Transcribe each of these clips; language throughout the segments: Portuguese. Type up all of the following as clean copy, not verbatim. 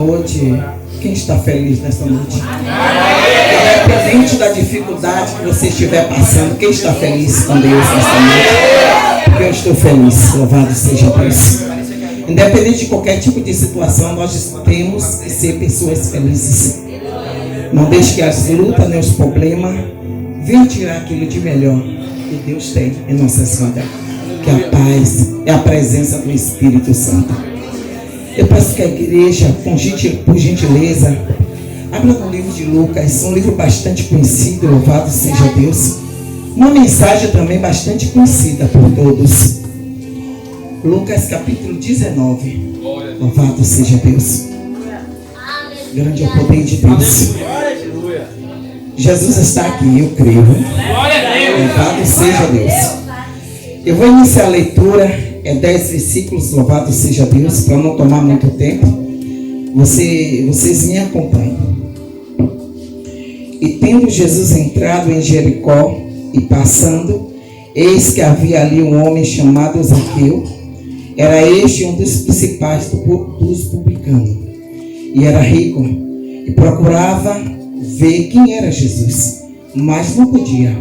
Hoje, quem está feliz nesta noite? Independente da dificuldade que você estiver passando, quem está feliz com Deus nesta noite? Porque eu estou feliz, louvado seja Deus. Independente de qualquer tipo de situação, nós temos que ser pessoas felizes. Não deixe que as lutas, nem os problemas venham tirar aquilo de melhor que Deus tem em nossas vidas. Que a paz é a presença do Espírito Santo. Eu peço que a igreja, por gentileza, abra no livro de Lucas, um livro bastante conhecido, louvado seja Deus. Uma mensagem também bastante conhecida por todos. Lucas capítulo 19. Louvado seja Deus. Grande é o poder de Deus. Jesus está aqui, eu creio. Louvado seja Deus. Eu vou iniciar a leitura. 10 versículos, louvado seja Deus, para não tomar muito tempo. Vocês me acompanhem. E tendo Jesus entrado em Jericó e passando, eis que havia ali um homem chamado Zaqueu. Era este um dos principais dos publicanos, e era rico, e procurava ver quem era Jesus, mas não podia,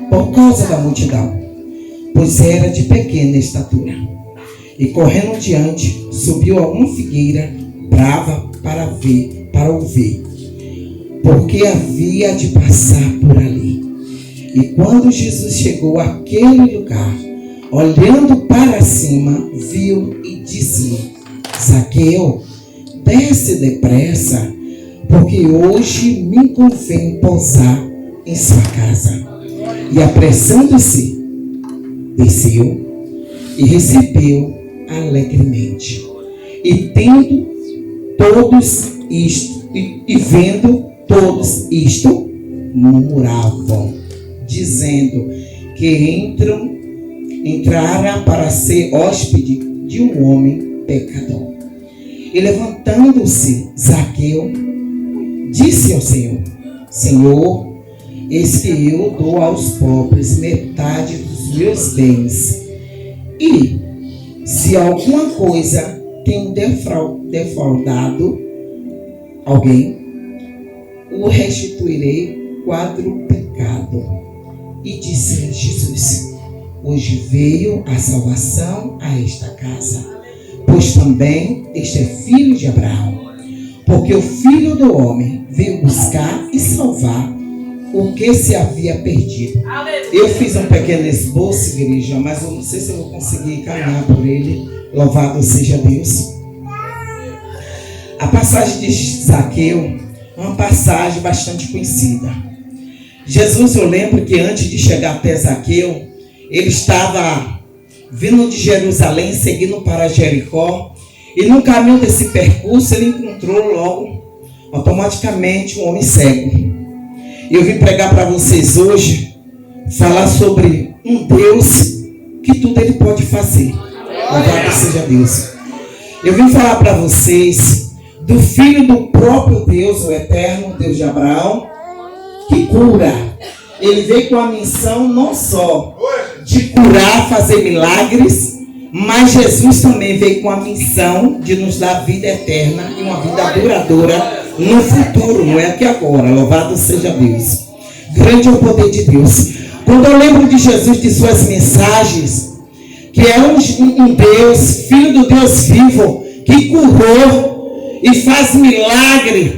por causa da multidão, pois era de pequena estatura. E correndo diante, subiu a uma figueira brava para ouvir, porque havia de passar por ali. E quando Jesus chegou àquele lugar, olhando para cima, viu e disse-lhe: Zaqueu, desce depressa, porque hoje me convém pousar em sua casa. E apressando-se, desceu e recebeu alegremente. E tendo todos isto, e vendo todos isto, murmuravam, dizendo que entrara para ser hóspede de um homem pecador. E levantando-se Zaqueu, disse ao Senhor: Senhor, eis que eu dou aos pobres metade dos meus bens, e se alguma coisa tem defraudado alguém, o restituirei quadruplicado. E disse Jesus: hoje veio a salvação a esta casa, pois também este é filho de Abraão, porque o Filho do Homem veio buscar e salvar o que se havia perdido. Eu fiz um pequeno esboço, igreja, mas eu não sei se eu vou conseguir caminhar por ele. Louvado seja Deus. A passagem de Zaqueu é uma passagem bastante conhecida. Jesus, eu lembro que antes de chegar até Zaqueu, ele estava vindo de Jerusalém, seguindo para Jericó, e no caminho desse percurso ele encontrou logo, automaticamente, um homem cego. Eu vim pregar para vocês hoje, falar sobre um Deus que tudo ele pode fazer. Louvado seja Deus. Eu vim falar para vocês do Filho do próprio Deus, o eterno Deus de Abraão, que cura. Ele veio com a missão não só de curar, fazer milagres, mas Jesus também veio com a missão de nos dar vida eterna e uma vida duradoura no futuro, não é aqui agora. Louvado seja Deus. Grande é o poder de Deus. Quando eu lembro de Jesus, de suas mensagens, que é um Deus, Filho do Deus vivo, que curou e faz milagres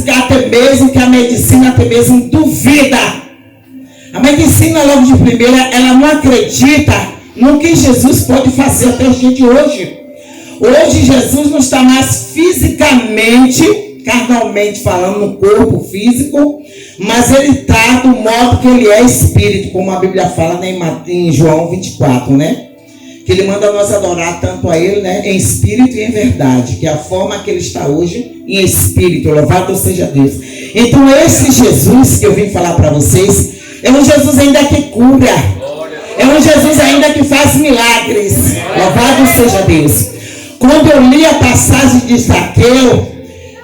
até mesmo que a medicina até mesmo duvida. A medicina logo de primeira, ela não acredita no que Jesus pode fazer até os dias de hoje. Hoje Jesus não está mais fisicamente, carnalmente falando, no corpo físico, mas ele está do modo que ele é espírito, como a Bíblia fala, né, em João 24, né? Que ele manda nós adorar tanto a ele, né, em espírito e em verdade, que é a forma que ele está hoje em espírito. Louvado seja Deus. Então esse Jesus que eu vim falar para vocês é um Jesus ainda que cura, é um Jesus ainda que faz milagres. Louvado seja Deus. Quando eu li a passagem de Zaqueu,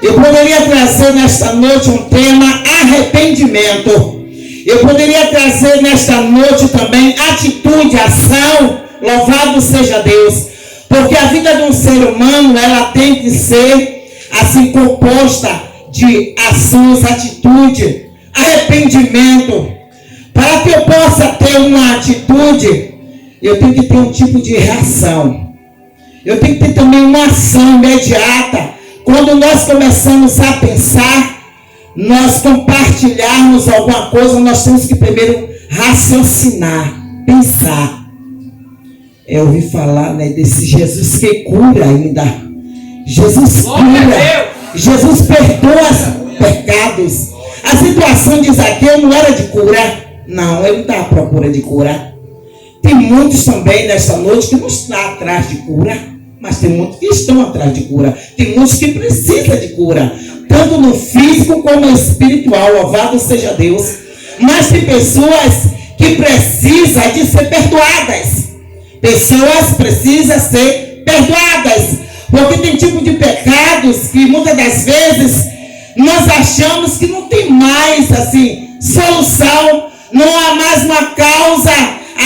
eu poderia trazer nesta noite um tema: arrependimento. Eu poderia trazer nesta noite também atitude, ação. Louvado seja Deus. Porque a vida de um ser humano, ela tem que ser assim composta de ações, atitude, arrependimento. Para que eu possa ter uma atitude, eu tenho que ter um tipo de reação. Eu tenho que ter também uma ação imediata. Quando nós começamos a pensar, nós compartilharmos alguma coisa, nós temos que primeiro raciocinar, pensar. Eu ouvi falar, né, desse Jesus que cura ainda. Jesus cura. Jesus perdoa os pecados. A situação de Zaqueu não era de cura. Não, ele não está à procura de cura. Tem muitos também nesta noite que não estão atrás de cura, mas tem muitos que estão atrás de cura. Tem muitos que precisam de cura, tanto no físico como no espiritual. Louvado seja Deus. Mas tem pessoas que precisam de ser perdoadas. Pessoas precisam ser perdoadas. Porque tem tipo de pecados que muitas das vezes nós achamos que não tem mais assim solução, não há mais uma causa,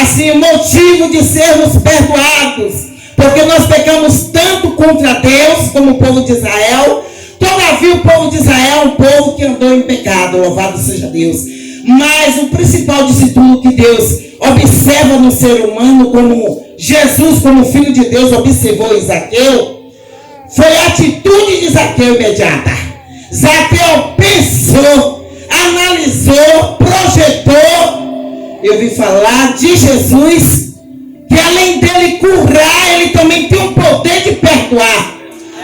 assim, motivo de sermos perdoados. Porque nós pecamos tanto contra Deus como o povo de Israel. Todavia o povo de Israel é um povo que andou em pecado, louvado seja Deus. Mas o principal disso tudo que Deus observa no ser humano, como Jesus, como Filho de Deus, observou em Zaqueu, foi a atitude de Zaqueu imediata. Zaqueu pensou, analisou, projetou. Eu vi falar de Jesus, que além dele curar, ele também tem o poder de perdoar.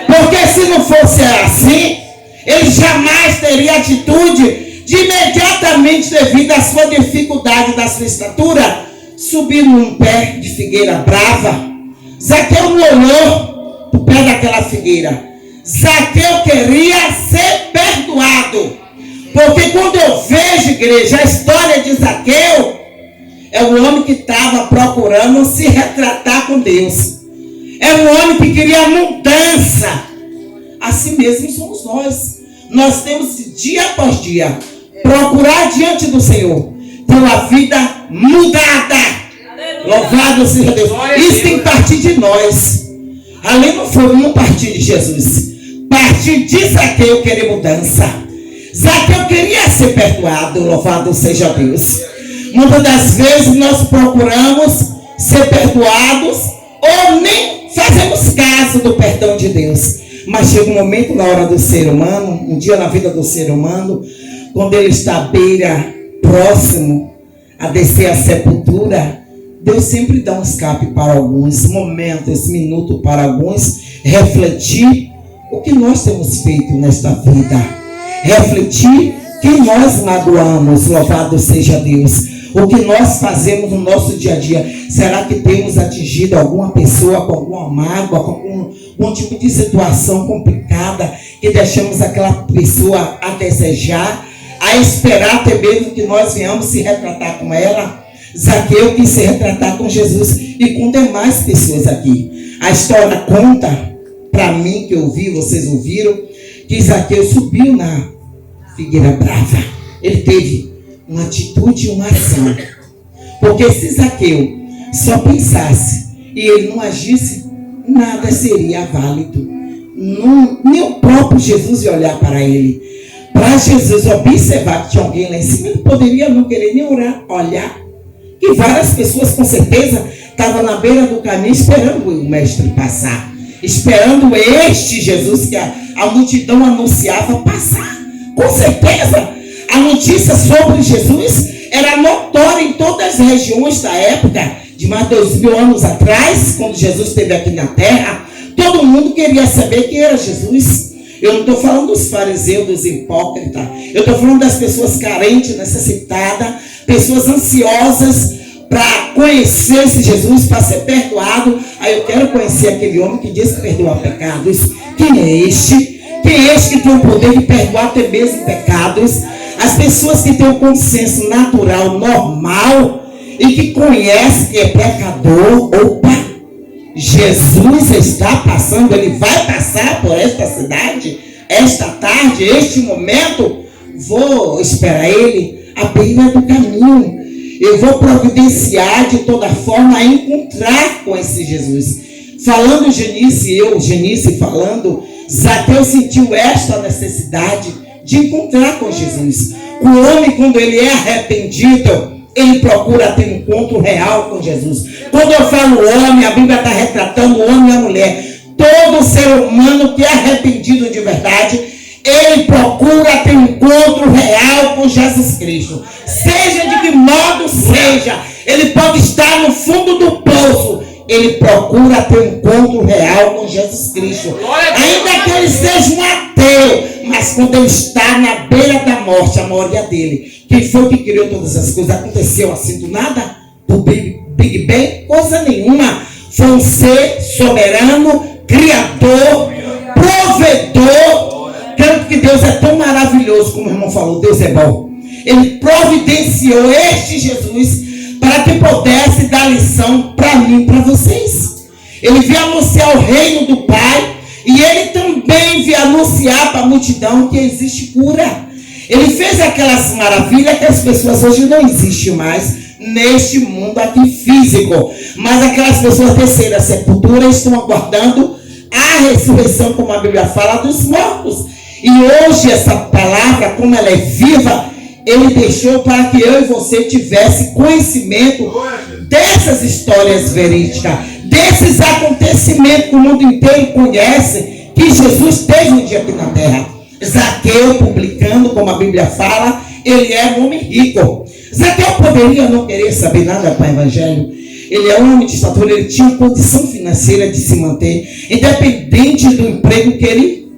Porque se não fosse assim, ele jamais teria atitude de imediatamente, devido à sua dificuldade, da sua estatura, subir num pé de figueira brava. Zaqueu não olhou para o pé daquela figueira. Zaqueu queria ser perdoado. Porque quando eu vejo, igreja, a história de Zaqueu, é um homem que estava procurando se retratar com Deus. É um homem que queria mudança. Assim mesmo somos nós. Nós temos que, dia após dia, procurar diante do Senhor ter uma vida mudada. Louvado seja Deus. Isso tem que partir de nós. Ali não foi um partir de Jesus. Partir de Zaqueu querer mudança. Zaqueu queria ser perdoado. Louvado seja Deus. Muitas das vezes nós procuramos ser perdoados ou nem fazemos caso do perdão de Deus. Mas chega um momento na hora do ser humano, um dia na vida do ser humano, quando ele está à beira, próximo a descer a sepultura, Deus sempre dá um escape para alguns momentos, minutos para alguns, refletir o que nós temos feito nesta vida, refletir quem nós magoamos, louvado seja Deus, o que nós fazemos no nosso dia a dia. Será que temos atingido alguma pessoa com alguma mágoa, com algum tipo de situação complicada, que deixamos aquela pessoa a desejar, a esperar até mesmo que nós venhamos se retratar com ela? Zaqueu quis se retratar com Jesus e com demais pessoas aqui. A história conta, para mim que eu vi, vocês ouviram, que Zaqueu subiu na figueira brava. Ele teve uma atitude e uma ação. Porque se Zaqueu só pensasse e ele não agisse, nada seria válido. Nem o próprio Jesus ia olhar para ele. Para Jesus observar que tinha alguém lá em cima, ele poderia não querer nem orar, olhar. E várias pessoas com certeza estavam na beira do caminho esperando o mestre passar. Esperando este Jesus que a multidão anunciava passar. Com certeza, a notícia sobre Jesus era notória em todas as regiões da época, de mais de 2000 anos atrás, quando Jesus esteve aqui na terra. Todo mundo queria saber quem era Jesus. Eu não estou falando dos fariseus, dos hipócritas. Eu estou falando das pessoas carentes, necessitadas, pessoas ansiosas para conhecer esse Jesus, para ser perdoado. Aí eu quero conhecer aquele homem que diz que perdoa pecados. Quem é este? Quem é este que tem o poder de perdoar até mesmo pecados? As pessoas que têm um consenso natural, normal, e que conhecem que é pecador. Opa! Jesus está passando, ele vai passar por esta cidade, esta tarde, este momento. Vou esperar ele à beira do caminho. Eu vou providenciar de toda forma a encontrar com esse Jesus. Falando Genice, falando Zaqueu sentiu esta necessidade de encontrar com Jesus. O homem, quando ele é arrependido, ele procura ter um encontro real com Jesus. Quando eu falo homem, a Bíblia está retratando o homem e a mulher. Todo ser humano que é arrependido de verdade, ele procura ter um encontro real com Jesus Cristo. Seja de que modo seja, ele pode estar no fundo do poço, ele procura ter um encontro real com Jesus Cristo. Ainda que ele seja um ateu, mas quando ele está na beira da morte, a maioria dele, quem foi que criou todas as coisas? Aconteceu assim do nada? Do Big Bang? Coisa nenhuma. Foi um ser soberano, criador, provedor. Tanto que Deus é tão maravilhoso, como o irmão falou, Deus é bom. Ele providenciou este Jesus para que pudesse dar lição para mim e para vocês. Ele veio anunciar o reino do Pai e ele também veio anunciar para a multidão que existe cura. Ele fez aquelas maravilhas que as pessoas hoje não existem mais neste mundo aqui físico. Mas aquelas pessoas terceira sepultura estão aguardando a ressurreição, como a Bíblia fala, dos mortos. E hoje essa palavra, como ela é viva, ele deixou para que eu e você tivesse conhecimento dessas histórias verídicas, desses acontecimentos que o mundo inteiro conhece, que Jesus teve um dia aqui na terra. Zaqueu, publicano, como a Bíblia fala, ele é um homem rico. Zaqueu poderia não querer saber nada para o evangelho. Ele é um homem de estatura, ele tinha condição financeira de se manter, independente do emprego que ele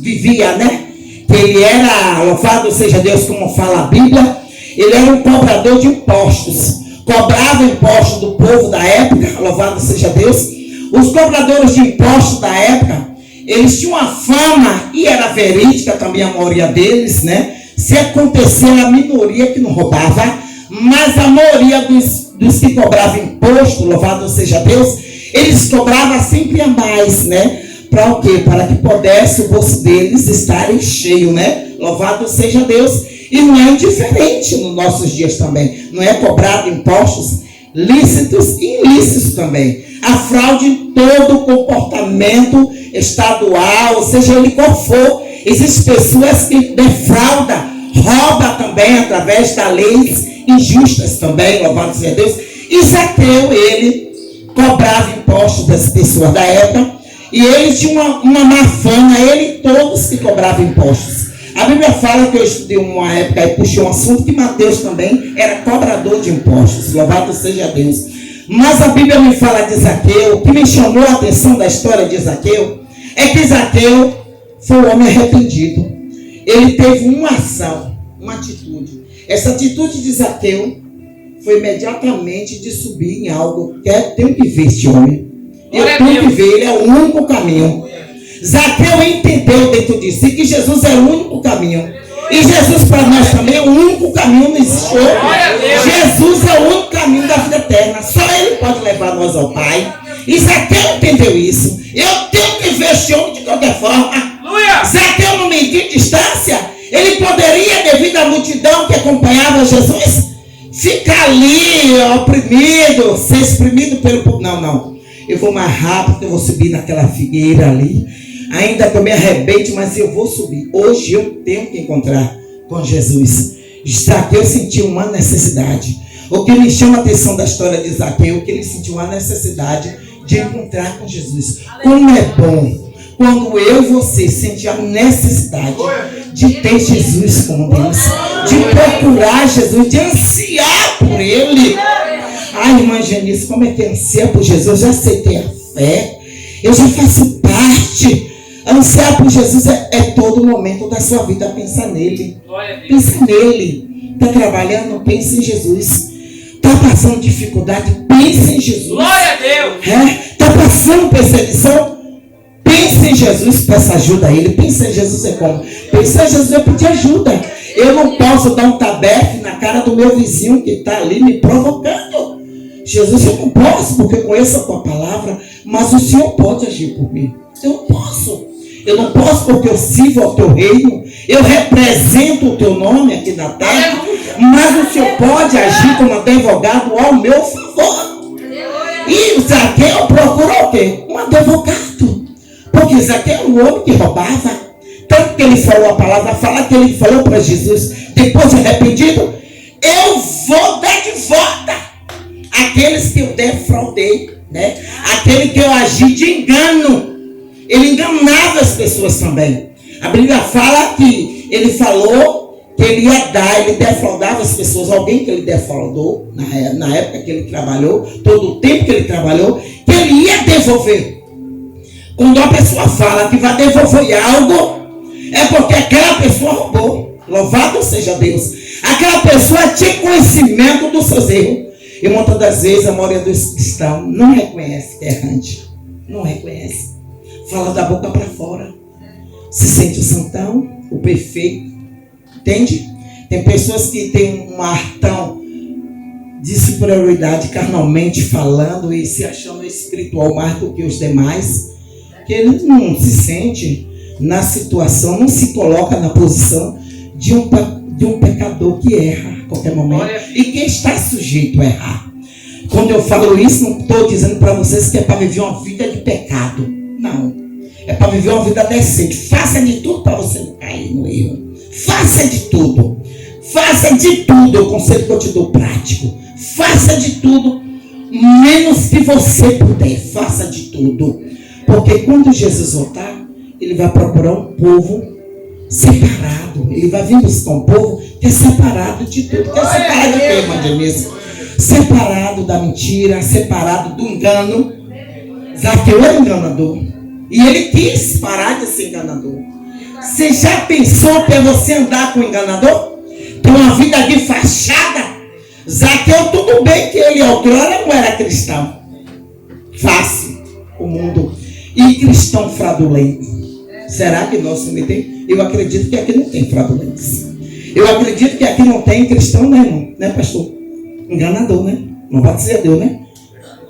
vivia, né? Que ele era, louvado seja Deus, como fala a Bíblia, ele era um cobrador de impostos. Cobrava impostos do povo da época, louvado seja Deus. Os cobradores de impostos da época, eles tinham uma fama, e era verídica também a maioria deles, né? Se acontecer a minoria que não roubava, mas a maioria dos que cobravam imposto, louvado seja Deus, eles cobravam sempre a mais, né? Para o quê? Para que pudesse o bolso deles estarem cheio, né? Louvado seja Deus. E não é indiferente nos nossos dias também. Não é cobrado impostos lícitos e ilícitos também. A fraude em todo o comportamento estadual, seja ele qual for. Existem pessoas que defraudam, roubam também através das leis injustas também, louvado seja Deus. E Zaqueu, ele cobrava impostos das pessoas da época, e ele tinha uma má fama, ele e todos que cobravam impostos. A Bíblia fala, que eu estudei uma época e puxei um assunto, que Mateus também era cobrador de impostos, louvado seja Deus. Mas a Bíblia me fala de Zaqueu. O que me chamou a atenção da história de Zaqueu é que Zaqueu foi um homem arrependido. Ele teve uma ação, uma atitude. Essa atitude de Zaqueu foi imediatamente de subir em algo. Tenho que ver este homem. Eu tenho que ver, ele é o único caminho. Zaqueu entendeu dentro de si que Jesus é o único caminho. E Jesus para nós também é o único caminho, não existe outro. Jesus é o único caminho da vida eterna. Só Ele pode levar nós ao Pai. E Zaqueu entendeu isso. Eu tenho que ver este homem de qualquer forma. Zaqueu não mediu distância. Ele poderia, devido à multidão que acompanhava Jesus, ficar ali oprimido, ser exprimido pelo povo. Não. Eu vou mais rápido, eu vou subir naquela figueira ali. Ainda que eu me arrebente, mas eu vou subir. Hoje eu tenho que encontrar com Jesus. Zaqueu sentiu uma necessidade. O que me chama a atenção da história de Zaqueu é que ele sentiu uma necessidade de encontrar com Jesus. Como é bom quando eu e você sentir a necessidade de ter Jesus como Deus, de procurar Jesus, de ansiar por Ele. Ai, irmã Janice, como é que ansia por Jesus? Eu já aceitei a fé, eu já faço parte. Ansiar por Jesus é todo momento da sua vida. Pensa nele. Pensa nele. Está trabalhando? Pense em Jesus. Está passando dificuldade? Pense em Jesus. Glória a Deus. Está passando perseguição? Pense em Jesus. Peça ajuda a Ele. Pense em Jesus é como? Pense em Jesus é pedir ajuda. Eu não posso dar um tabefe na cara do meu vizinho que está ali me provocando. Jesus, eu não posso, porque eu conheço a tua palavra, mas o Senhor pode agir por mim. Eu não posso. Eu não posso porque eu sirvo ao teu reino. Eu represento o teu nome aqui na terra. Mas o Senhor pode agir como advogado ao meu favor. E Zaqueu procurou o quê? Um advogado. Porque Zaqueu era um homem que roubava. Tanto que ele falou a palavra, fala que ele falou para Jesus, depois de arrependido, eu vou dar de volta aqueles que eu defraudei, né? Aquele que eu agi de engano. Ele enganava as pessoas também. A Bíblia fala que ele falou que ele ia dar, ele defraudava as pessoas. Alguém que ele defraudou, na época que ele trabalhou, todo o tempo que ele trabalhou, que ele ia devolver. Quando a pessoa fala que vai devolver algo, é porque aquela pessoa roubou. Louvado seja Deus. Aquela pessoa tinha conhecimento dos seus erros. E muitas das vezes a maioria dos cristãos não reconhece que é errante. Não reconhece. Fala da boca para fora. Se sente o santão, o perfeito. Entende? Tem pessoas que têm um ar tão de superioridade carnalmente falando e se achando espiritual mais do que os demais, que ele não se sente na situação, não se coloca na posição de um pecador que erra a qualquer momento e que está sujeito a errar. Quando eu falo isso, não estou dizendo para vocês que é para viver uma vida de pecado. Não. É para viver uma vida decente. Faça de tudo para você não cair no erro. Faça de tudo. Faça de tudo. É o conselho que eu te dou prático. Faça de tudo, menos que você puder. Faça de tudo. Porque quando Jesus voltar, ele vai procurar um povo separado. Ele vai vir buscar um povo que é separado de tudo. Que é separado de quê, irmã Denise? Separado da mentira, separado do engano. Zaqueu era enganador. E ele quis parar de ser enganador. Você já pensou que é você andar com um enganador? Ter uma vida de fachada? Zaqueu, tudo bem que ele outrora não era cristão. Fácil o mundo. E cristão fraudulento. Será que nós não tem? Eu acredito que aqui não tem fraudulentos. Eu acredito que aqui não tem cristão, né, irmão? Né, pastor? Enganador, né? Não vai dizer a Deus, né?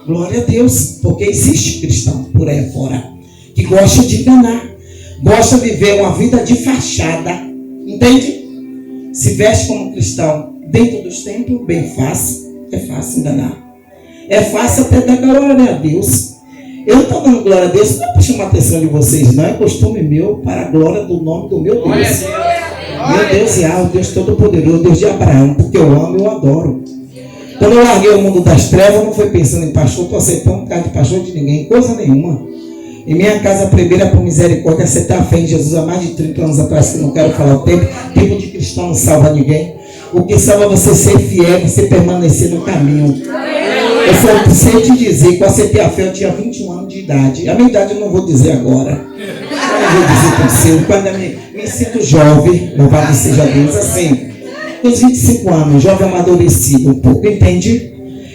Glória a Deus. Porque existe cristão por aí fora que gosta de enganar. Gosta de viver uma vida de fachada. Entende? Se veste como cristão dentro dos templos, bem fácil. É fácil enganar. É fácil até dar glória a Deus. Eu não estou dando glória a Deus, não é para chamar a atenção de vocês, não. É costume meu para a glória do nome do meu Deus. Meu Deus é o Deus Todo-Poderoso, Deus de Abraão, porque eu amo e eu adoro. Quando eu larguei o mundo das trevas, eu não fui pensando em pastor, estou aceitando cara de pastor de ninguém, coisa nenhuma. Em minha casa, a primeira por misericórdia, aceitar a fé em Jesus há mais de 30 anos atrás, que não quero falar o tempo. Tempo de cristão não salva ninguém. O que salva é você ser fiel, você permanecer no caminho. Eu só sei te dizer que eu aceitei a fé, eu tinha 21 anos de idade. A minha idade eu não vou dizer agora. Eu não vou dizer com você. Quando eu me sinto jovem, louvado seja Deus, assim, uns 25 anos, jovem amadurecido um pouco, entende?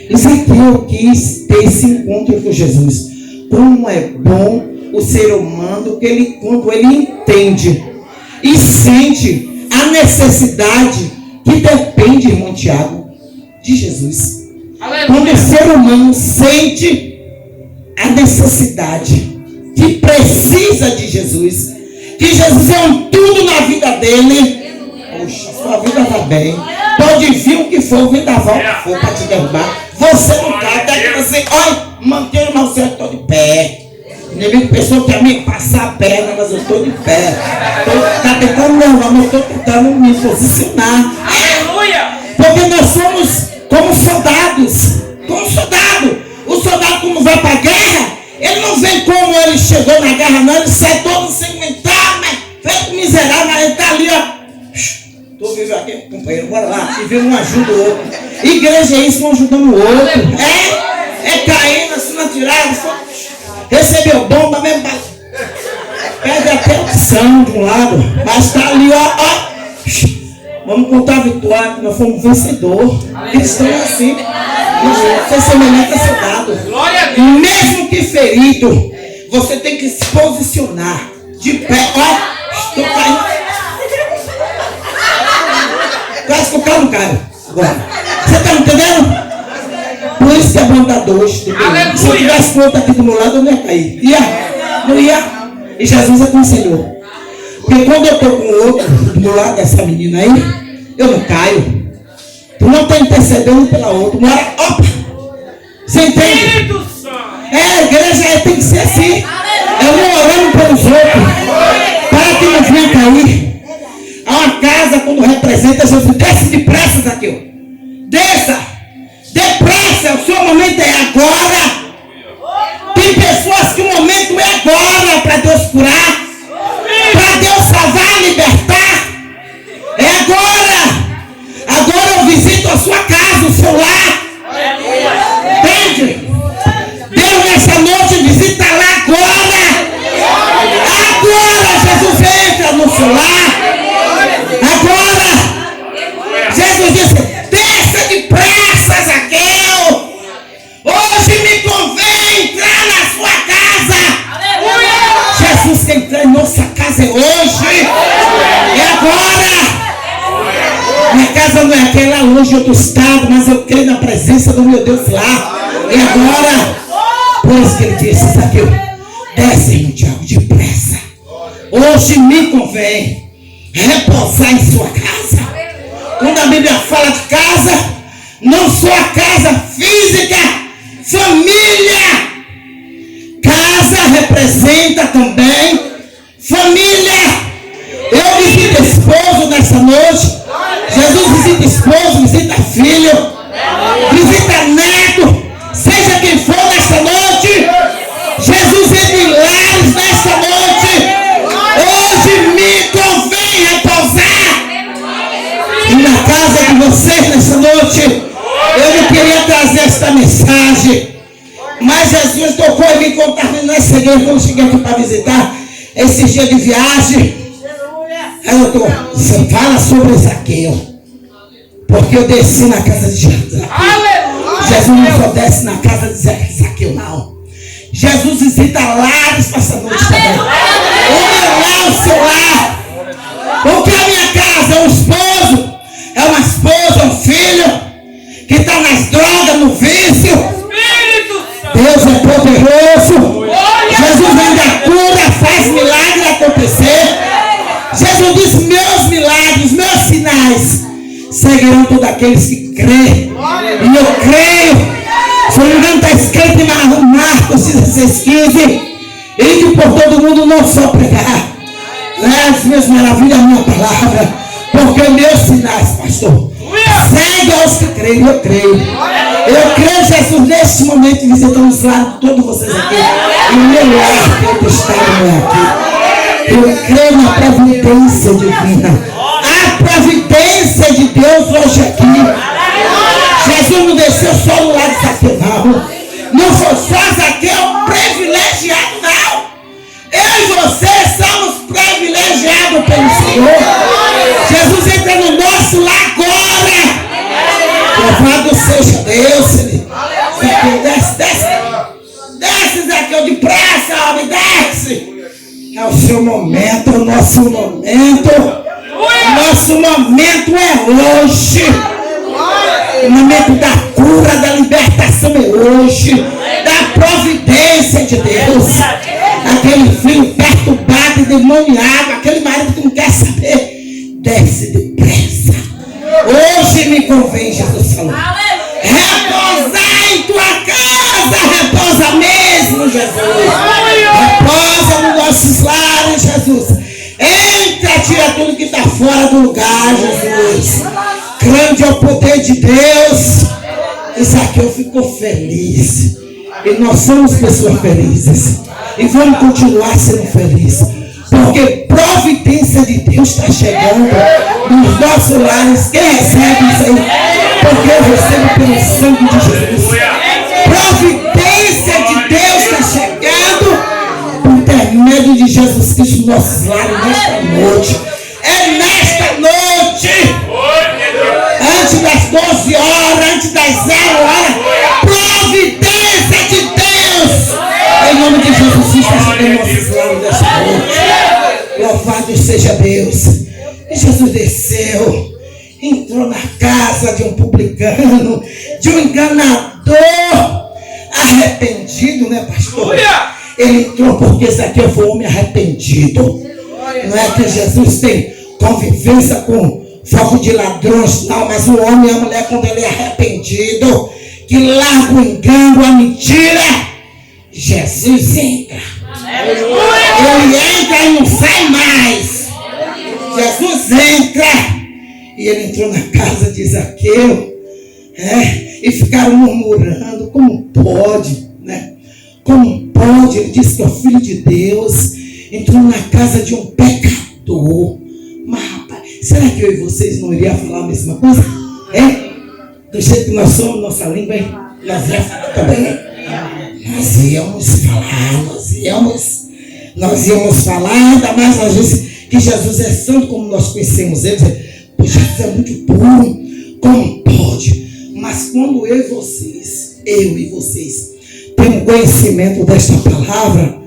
Isso aqui eu quis ter esse encontro com Jesus. Como é bom o ser humano que quando ele entende e sente a necessidade que depende, irmão Tiago, de Jesus. Quando o ser humano sente a necessidade que precisa de Jesus, que Jesus é um tudo na vida dele, poxa, sua vida está bem. Pode vir o que for, o vendaval que for para te derrubar. Você não cai, até que você, olha, manter o mal certo, estou de pé. O inimigo pensou que ia me passar a perna, mas eu estou de pé. Está tentando levar, mas eu estou tentando me posicionar. Aleluia! Porque nós somos como soldados. Como soldado. O soldado, como vai para a guerra, ele não vem como ele chegou na guerra, não. Ele sai todo ensanguentado, mas feito miserável, mas ele está ali, ó. Estou vivendo aqui, companheiro, bora lá. E vem um ajuda o outro. Igreja é isso, um ajudando o outro. É caindo, assim, na tirada. Recebeu bomba mesmo. Perde até opção de um lado. Mas está ali, ó. Vamos contar a vitória, que nós fomos vencedor. Cristão é assim. Você semelhante a soldado. Mesmo que ferido, você tem que se posicionar de pé. Ó, estou caindo. Quase que o carro não cai. Agora. Você está entendendo? Por isso que é bom dar dois. Se eu tivesse outro aqui do meu lado, eu não ia cair. Não ia. E Jesus aconselhou. Porque quando eu estou com o outro do meu lado, dessa menina aí, eu não caio. Tu não está intercedendo pela outra. Uma hora, opa! Você entende? A igreja tem que ser assim. Eu vou orando pelos outros, para que não venha cair. Há uma casa, quando representa Jesus, desce depressa, Zaqueu. Desça, depressa, o seu momento é agora. Tem pessoas que o momento é agora para Deus curar, para Deus salvar, libertar. É agora. Agora eu visito a sua casa, o seu lar. Entende? Deus nessa noite visita lá agora. Agora Jesus entra no seu lar. Agora Jesus disse: desça depressa, Zaqueu. Hoje me convém entrar na sua casa. Jesus quer entrar em nossa casa hoje. É agora. Minha casa não é aquela longe de outro estado, mas eu creio na presença do meu Deus lá. E agora, por isso que ele disse: Zaqueu, desce, irmão Tiago, depressa. Hoje me convém repousar em sua casa. Quando a Bíblia fala de casa, não só a casa física, família. Casa representa também família. Eu visito esposo nessa noite. Jesus visita esposo, visita filho, visita neto, seja quem for nessa noite. Jesus entra em lares nessa noite. Hoje me convém repousar. E na casa de vocês nessa noite, eu não queria trazer esta mensagem, mas Jesus tocou em mim quando estava nessa igreja, quando eu cheguei aqui para visitar, esses dias de viagem. Aí eu estou, você fala sobre Zaqueu, porque eu desci na casa de Jesus. Jesus não só desce na casa de Zaqueu, não. Jesus visita lares essa noite também. O meu lar, o seu lar. Porque a minha casa é um esposo, é uma esposa, um filho que está nas drogas, no vício. Deus é poderoso. Jesus ainda cura, faz milagre acontecer. Jesus disse: meus milagres, meus sinais seguirão todos aqueles que creem. E eu creio. Se não me engano, está escrito em Marcos 16:15. E que por todo mundo não só pregar, as minhas maravilhas, a minha palavra, porque meus sinais, pastor, segue aos que creem. Eu creio, Jesus, neste momento, visitando os lares de todos vocês aqui. E o meu lar, que eu estava não é aqui. Eu creio na providência divina. A providência de Deus hoje aqui. Jesus não desceu só no lado de Zaqueu, não foi só Zaqueu privilegiado, não. Eu e você somos privilegiados pelo Senhor. Jesus entra no nosso lar agora. Louvado seja Deus. Zaqueu, desce, Zaqueu, depressa, homem, desce. É o seu momento, o nosso momento. O nosso momento é hoje. O momento da cura, da libertação é hoje. Da providência de Deus. Aquele filho perturbado, endemoniado, aquele marido que não quer saber, desce depressa. Hoje me convém, Jesus falou. Repousar em tua casa, repousa mesmo, Jesus. Repousa nos nossos lares, Jesus. Entra, tira tudo que está fora do lugar, Jesus. Grande é o poder de Deus. E Zaqueu ficou feliz. E nós somos pessoas felizes. E vamos continuar sendo felizes. Porque providência de Deus está chegando nos nossos lares. Quem recebe isso aí? Porque eu recebo pelo sangue de Jesus. Providência de Deus está chegando por intermédio de Jesus Cristo nos nossos lares nesta noite. É nesta noite. Antes das 12 horas, antes das 0 horas. Providência de Deus. Em nome de Jesus Cristo está chegando nossos lares nesta noite. Louvado seja Deus. E Jesus desceu, entrou na casa de um publicano, de um enganador, arrependido, né, pastor? Ele entrou porque Zaqueu foi um homem arrependido. Não é que Jesus tem convivência com foco de ladrões, não, mas o homem e a mulher, quando ele é arrependido, que larga o engano, a mentira, Jesus entra. Ele entra e não sai mais. Jesus entra. E ele entrou na casa de Zaqueu. E ficaram murmurando. Como pode, né? Como pode? Ele disse que é o Filho de Deus. Entrou na casa de um pecador. Mas rapaz, será que eu e vocês não iriam falar a mesma coisa? Do jeito que nós somos, nossa língua, nós íamos falar também. Nós íamos falar, ainda mais às vezes que Jesus é santo como nós conhecemos ele. Jesus é muito puro, como pode? Mas quando eu e vocês temos conhecimento desta palavra,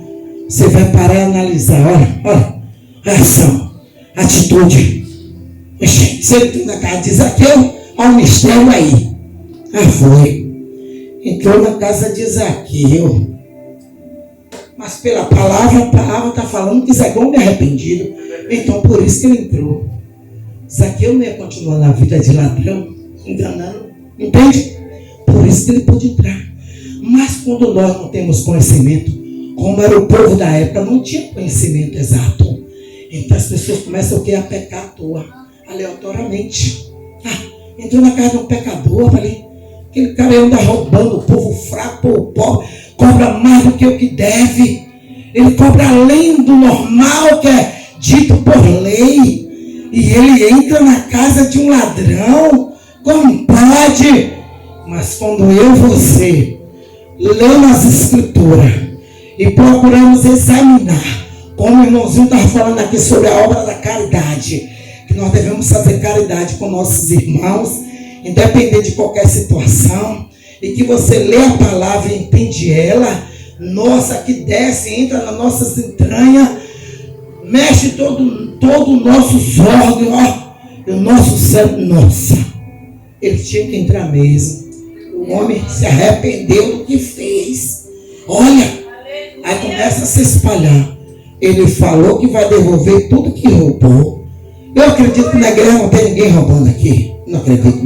você vai parar e analisar. Olha a ação, a atitude. Você entrou na casa de Zaqueu, olha o mistério aí. Foi. Entrou na casa de Zaqueu. Mas pela palavra, a palavra está falando que Zaqueu é um arrependido. Então por isso que ele entrou. Zaqueu não ia continuar na vida de ladrão, enganando. Entende? Por isso que ele pôde entrar. Mas quando nós não temos conhecimento, como era o povo da época, não tinha conhecimento exato. Então as pessoas começam o quê? A pecar à toa, aleatoriamente. Entrou na casa de um pecador, ali. Aquele cara anda roubando o povo fraco, o pobre, cobra mais do que o que deve. Ele cobra além do normal que é dito por lei. E ele entra na casa de um ladrão. Como pode? Mas quando eu e você lemos as escrituras e procuramos examinar, como o irmãozinho estava falando aqui sobre a obra da caridade, que nós devemos fazer caridade com nossos irmãos, independente de qualquer situação, e que você lê a palavra e entende ela, nossa, que desce, entra nas nossas entranhas, mexe todo o nossos órgãos, e o nosso cérebro, nossa, ele tinha que entrar mesmo. O homem se arrependeu do que fez. Olha, aí começa a se espalhar. Ele falou que vai devolver tudo que roubou. Eu acredito que na igreja não tem ninguém roubando aqui. Não acredito.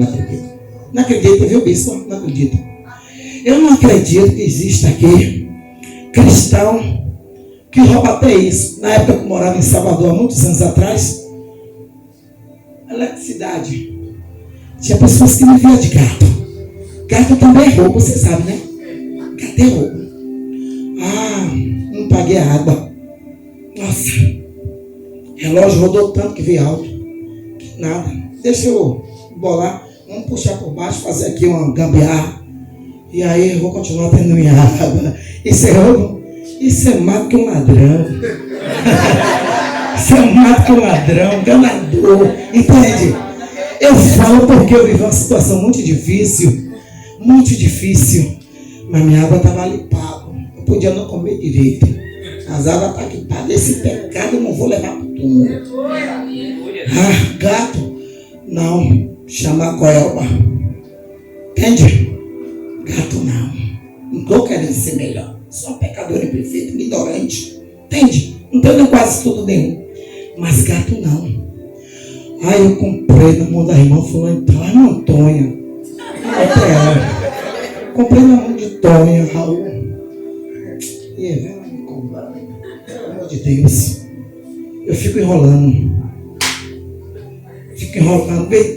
Não acredito, viu, bispo? Não acredito. Eu não acredito que exista aqui cristão que rouba até isso. Na época que eu morava em Salvador, há muitos anos atrás, eletricidade. Tinha pessoas que viviam de gato. Gato também é roubo, você sabe, né? Gato é roubo. Não paguei a água. Nossa, relógio rodou tanto que veio alto. Que nada. Deixa eu bolar. Vamos puxar por baixo, fazer aqui uma gambiarra. E aí eu vou continuar tendo minha água. Isso é roubo? Isso é mais que um ladrão. Isso é mais que um ladrão, enganador. Entende? Eu falo porque eu vivi uma situação muito difícil. Muito difícil. Mas minha água estava ali pago. Eu podia não comer direito. As águas estão aqui pagas. Esse pecado eu não vou levar para o túmulo. Gato. Não. Chama Coelba. Entende? Gato não. Não estou querendo ser melhor. Sou um pecador imperfeito, ignorante. Entende? Não tenho quase tudo nenhum. Mas gato não. Aí eu comprei na mão da irmã fulano, lá na Antônia. Comprei na mão de Tônia, Raul. E aí, vem lá me comprar. Pelo amor de Deus. Eu fico enrolando.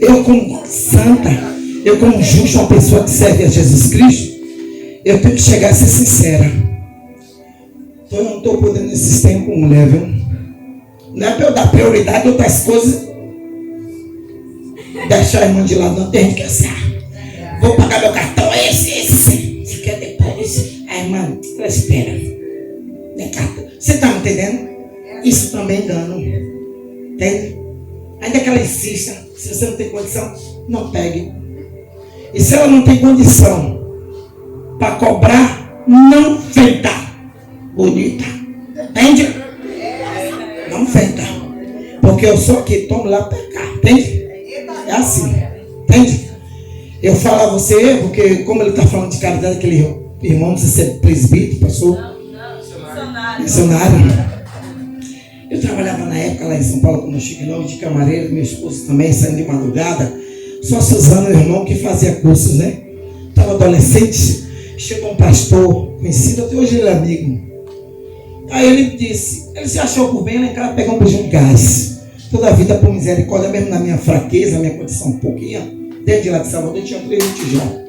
Eu como santa, eu como justo, uma pessoa que serve a Jesus Cristo, eu tenho que chegar a ser sincera. Então eu não estou podendo nesses tempos mulher, viu? Não é para eu dar prioridade a outras coisas. Deixar a irmã de lado, não tem gente que assim, vou pagar meu cartão, esse. Se quer depois. A irmã, ela espera. Você está me entendendo? Isso também é engano. Entende? Ainda que ela insista, se você não tem condição, não pegue. E se ela não tem condição para cobrar, não venda. Bonita. Entende? Não venda. Porque eu sou aqui, tomo lá para cá. Entende? É assim. Entende? Eu falo a você, porque como ele está falando de caridade, aquele irmão, não sei se é presbítero, pastor? Não. Missionário. Eu trabalhava na época lá em São Paulo, quando eu cheguei logo de camareiro, meu esposo também, saindo de madrugada. Só Suzana, o irmão, que fazia cursos, né? Estava adolescente, chegou um pastor conhecido, até hoje ele é amigo. Aí ele disse, ele se achou por bem lá em casa pegar um bujão de gás. Toda a vida por misericórdia, mesmo na minha fraqueza, minha condição um pouquinho, desde lá de Salvador, eu tinha 3 tijão.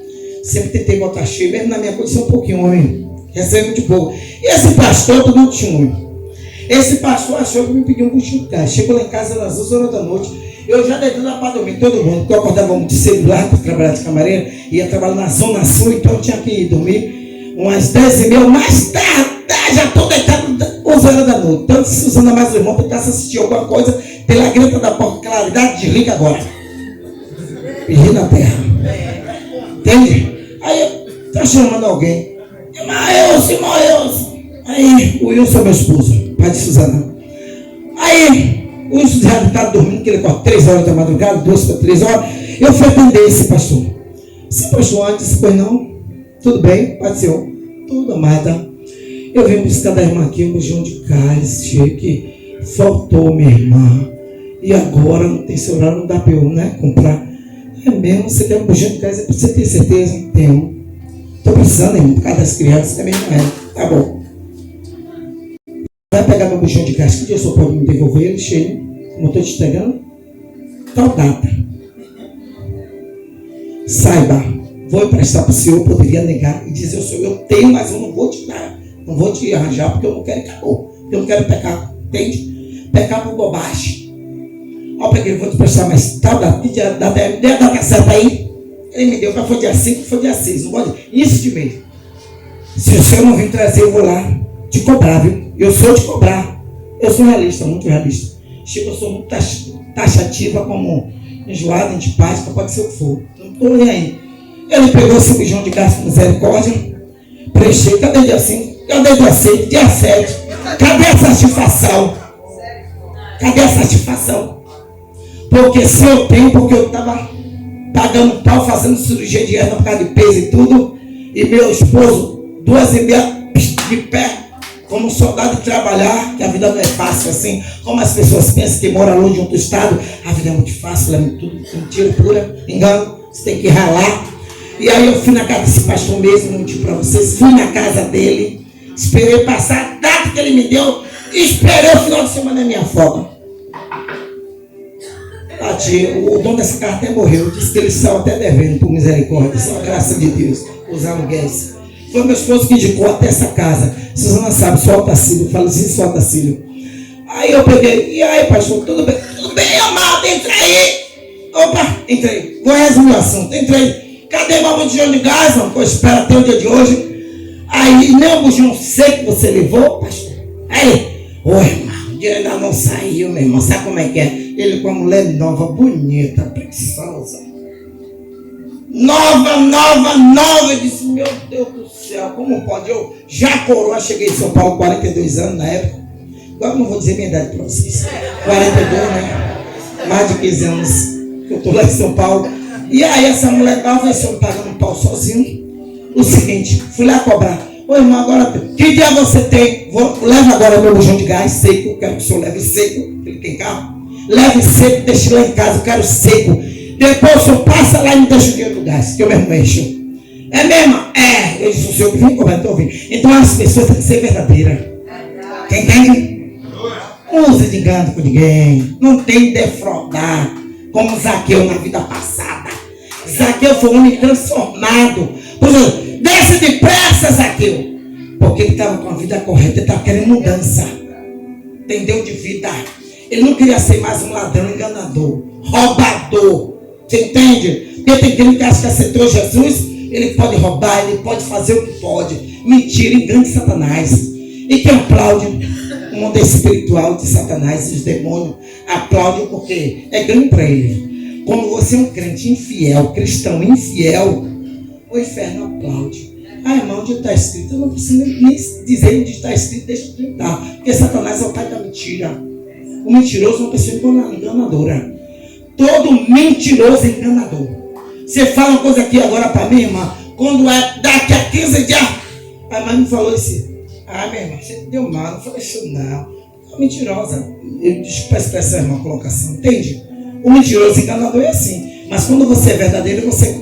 Sempre tentei botar cheio, mesmo na minha condição um pouquinho, homem. Recebe muito pouco. E esse pastor, todo mundo testemunho. Esse pastor achou que me pediu um bujão de gás. Chegou lá em casa às 2 horas da noite. Eu já deitei lá para dormir, todo mundo, porque eu acordava muito cedo lá para trabalhar de camareira, ia trabalhar na Zona Sul, então eu tinha que ir dormir umas 10h30, mais tarde, já estou deitado 11 horas da noite. Então, se Suzana mais o irmão tentasse assistir alguma coisa, pela grita da porta, claridade, desliga agora. Pedir na terra. Entende? Aí eu estou chamando alguém. Irmão Wilson. Aí, o Wilson é meu esposo, pai de Suzana. Aí, o Wilson já estava dormindo, que ele acorda 3 horas da madrugada, 2 para 3 horas. Eu fui atender esse pastor. Esse pastor antes, pois não? Tudo bem, Pai do Senhor? Tudo, amada. Eu vim buscar da irmã aqui um bujão de gás, que faltou, minha irmã. E agora não tem seu horário, não dá para eu, né, comprar. É mesmo, você quer um bujão de gás? É para você ter certeza? Tenho. Estou precisando, irmão, por causa das crianças, também não é. Tá bom. Vai pegar meu bujão de gás, que dia o senhor pode me devolver ele cheio? Como eu estou te entregando? Tal data. Saiba, vou emprestar para o senhor, poderia negar e dizer ao senhor, eu tenho, mas eu não vou te dar. Não vou te arranjar porque eu não quero acabou. Eu não quero pecar, entende? Pecar por bobagem. Ó, peguei, vou te prestar, mas tal data, me deu a data certa aí. Ele me deu, mas foi dia 5, foi dia 6, não pode? Isso de mês. Se o senhor não vir trazer, eu vou lá te cobrar, viu? Eu sou de cobrar. Eu sou realista, muito realista. Chico, eu sou muito taxativa, como enjoada, antipática, pode ser o que for. Não estou nem aí. Ele pegou esse bujão de gás com misericórdia, preencheu, cadê dia 5? Cadê dia 6? Dia 7? Cadê a satisfação? Cadê a satisfação? Porque se eu tenho, porque eu estava pagando pau, fazendo cirurgia de hernia por causa de peso e tudo, e meu esposo, 2h30 de pé, como um soldado de trabalhar, que a vida não é fácil assim, como as pessoas pensam que moram longe de outro estado, a vida é muito fácil, é muito mentira pura, engano, você tem que ralar. E aí eu fui na casa desse pastor mesmo, não digo para vocês, fui na casa dele, esperei passar a data que ele me deu, e esperei o final de semana da minha folga. Tati, o dono dessa casa até morreu, disse que eles são até devendo por misericórdia, só a graça de Deus, os aluguéis. Foi meu esposo que indicou até essa casa. Suzana sabe, sou Otacílio, eu falo assim, sou Otacílio. Aí eu peguei, e aí pastor, tudo bem? Tudo bem, amado, entra aí. Opa, entrei, vou resumir o assunto, entrei. Cadê meu bujão de gás, mano, que eu espero até o dia de hoje? Aí, nem o bujão seco que você levou, pastor. Aí, irmão, o dia ainda não saiu, meu irmão, sabe como é que é? Ele com a mulher nova, bonita, preguiçosa. Nova. Eu disse, meu Deus do céu, como pode? Eu já coroa, cheguei em São Paulo, 42 anos na época. Agora não vou dizer minha idade para vocês. 42, né? Mais de 15 anos que eu estou lá em São Paulo. E aí essa mulher nova, esse homem pagando um pau sozinho. O seguinte, fui lá cobrar. Ô irmão, agora, que dia você tem? Leva agora meu bujão de gás seco, quero que o senhor leve seco, ele tem carro. Leve seco, deixe lá em casa, eu quero seco. Depois o senhor passa lá e me deixa o dinheiro do gás, que eu mesmo encho. É mesmo? É. Eu disse, o senhor que vem cobrar, então vem. Então as pessoas têm que ser verdadeiras. Quem entende? Não use de engano com ninguém. Não tem que defraudar, como Zaqueu na vida passada. Zaqueu foi um homem transformado. Por exemplo, desce depressa, Zaqueu. Porque ele estava com a vida correta, ele estava querendo mudança. Entendeu? De vida. Ele não queria ser mais um ladrão, enganador, roubador. Você entende? Porque tem gente que acha que aceitou Jesus, ele pode roubar, ele pode fazer o que pode. Mentira, engano de Satanás. E que aplaude o mundo espiritual de Satanás e os demônios aplaudem porque é ganho para ele. Quando você é um crente infiel, cristão infiel, o inferno aplaude. Ah, irmão, onde está escrito? Eu não preciso nem dizer onde está escrito, deixa eu tentar. Porque Satanás é o pai da mentira. O mentiroso é uma pessoa enganadora. Todo mentiroso é enganador. Você fala uma coisa aqui agora para mim, irmã, quando é daqui a 15 dias. A mãe me falou isso. Ah, minha irmã, você deu mal, não falei isso não. É mentirosa. Desculpa a expressão, irmã, colocação, entende? O mentiroso enganador é assim. Mas quando você é verdadeiro, você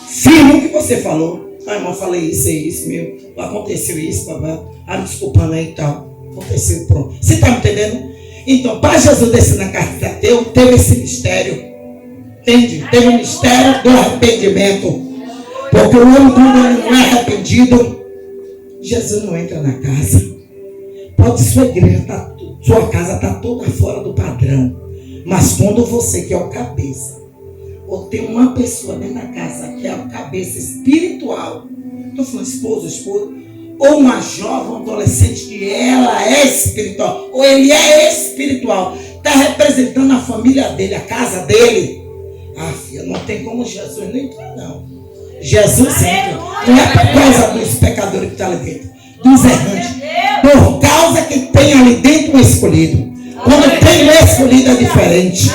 firma o que você falou. Ah, irmão, falei isso, é isso, meu. Aconteceu isso, babá. Ah, me desculpando aí e tal. Aconteceu, pronto. Você está me entendendo? Então, para Jesus descer na casa de Zaqueu, teve esse mistério. Entende? Teve o mistério do arrependimento. Porque o homem, quando ele não é arrependido, Jesus não entra na casa. Pode sua igreja, sua casa está toda fora do padrão. Mas quando você, que é o cabeça, ou tem uma pessoa dentro da casa que é a cabeça espiritual, estou falando esposa, ou uma jovem, um adolescente que ela é espiritual, ou ele é espiritual, está representando a família dele, a casa dele. Ah, filha, não tem como Jesus não entrar, não. Jesus entra, não é por causa dos pecadores que estão ali dentro, dos errantes, por causa que tem ali dentro o escolhido. Quando tem o escolhido é diferente.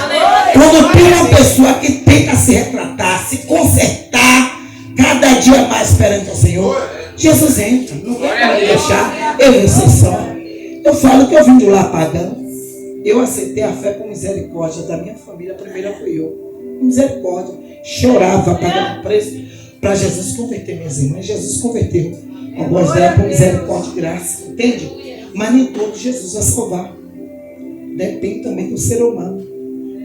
Quando tem uma pessoa que tenta se retratar, se consertar, cada dia mais perante o Senhor, Jesus entra. Não tem como deixar eu ser só. Eu falo que eu vim de lá pagão. Eu aceitei a fé com misericórdia da minha família. A primeira foi eu. Misericórdia. Chorava, pagando preço para Jesus converter minhas irmãs. Jesus converteu. Algumas delas por misericórdia e graça. Entende? Mas nem todo Jesus vai salvar. Depende também do ser humano.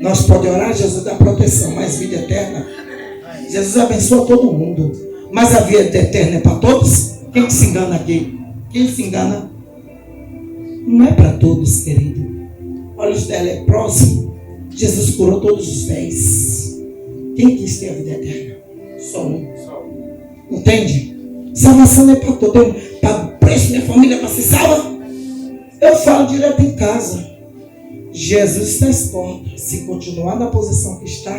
Nós podemos orar, Jesus dá proteção, mas vida eterna. Jesus abençoa todo mundo. Mas a vida eterna é para todos? Quem que se engana aqui? Quem se engana? Não é para todos, querido. Olha os leprosos. Jesus curou todos os 10. Quem quis ter a vida eterna? Só um. Entende? Salvação não é para todos. Para o preço da minha família para ser salva. Eu falo direto em casa. Jesus está às portas. Se continuar na posição que está,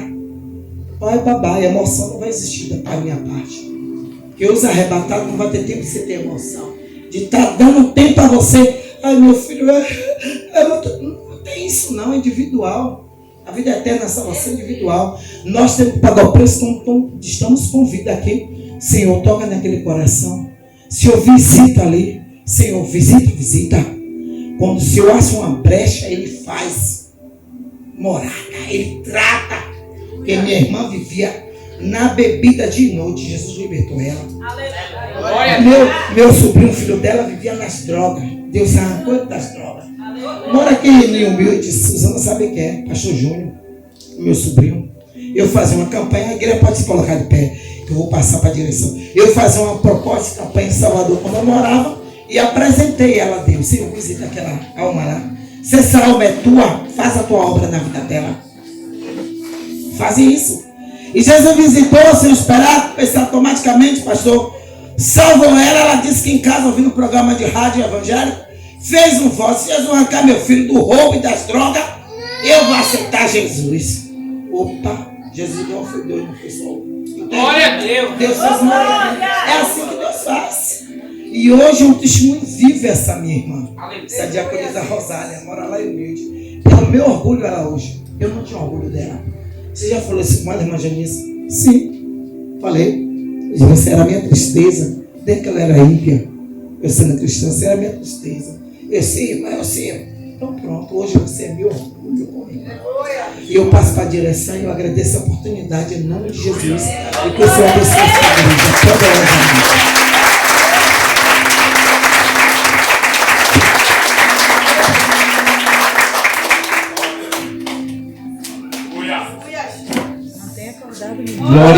vai babar. E a emoção não vai existir da minha parte. Porque os arrebatados não vai ter tempo de você ter emoção. De estar dando tempo a você. Ai, meu filho, não tem isso não, é individual. A vida eterna, a salvação é individual. Nós temos que pagar o preço, estamos com vida aqui. Senhor, toca naquele coração. Senhor, visita ali. Senhor, visita. Quando o Senhor acha uma brecha, Ele faz morada, Ele trata. Porque minha irmã vivia na bebida de noite, Jesus libertou ela. Meu sobrinho, filho dela, vivia nas drogas. Deus arrancou ele das drogas. Mora aqui em humilde, Suzana sabe quem é, Pastor Júnior, meu sobrinho. Eu fazia uma campanha, a igreja pode se colocar de pé, que eu vou passar para a direção. Eu fazia uma proposta de campanha em Salvador, quando eu morava. E apresentei ela a Deus. Senhor, visita aquela alma lá. Se essa alma é tua, faz a tua obra na vida dela. Faz isso. E Jesus visitou, sem esperar, pensar automaticamente, pastor, salvou ela. Ela disse que em casa, ouvindo um programa de rádio evangélico, fez um voto: se Jesus arrancar meu filho do roubo e das drogas, eu vou aceitar Jesus. Opa, Jesus não foi doido, não foi só. Glória a Deus. Deus faz uma... É assim que Deus faz. E hoje é um testemunho vivo essa minha irmã. Essa diaconisa Rosália, mora lá em Humilde. Pelo meu orgulho ela hoje. Eu não tinha orgulho dela. Você já falou isso com ela, irmã Janice? Sim. Falei. Você era a minha tristeza. Desde que ela era ímpia, eu sendo cristã, você era a minha tristeza. Eu sei, irmã, eu sei. Então pronto, hoje você é meu orgulho comigo. E eu passo para a direção e eu agradeço a oportunidade em nome de Jesus. E que o Senhor abençoe a sua vida. Toda hora. Glória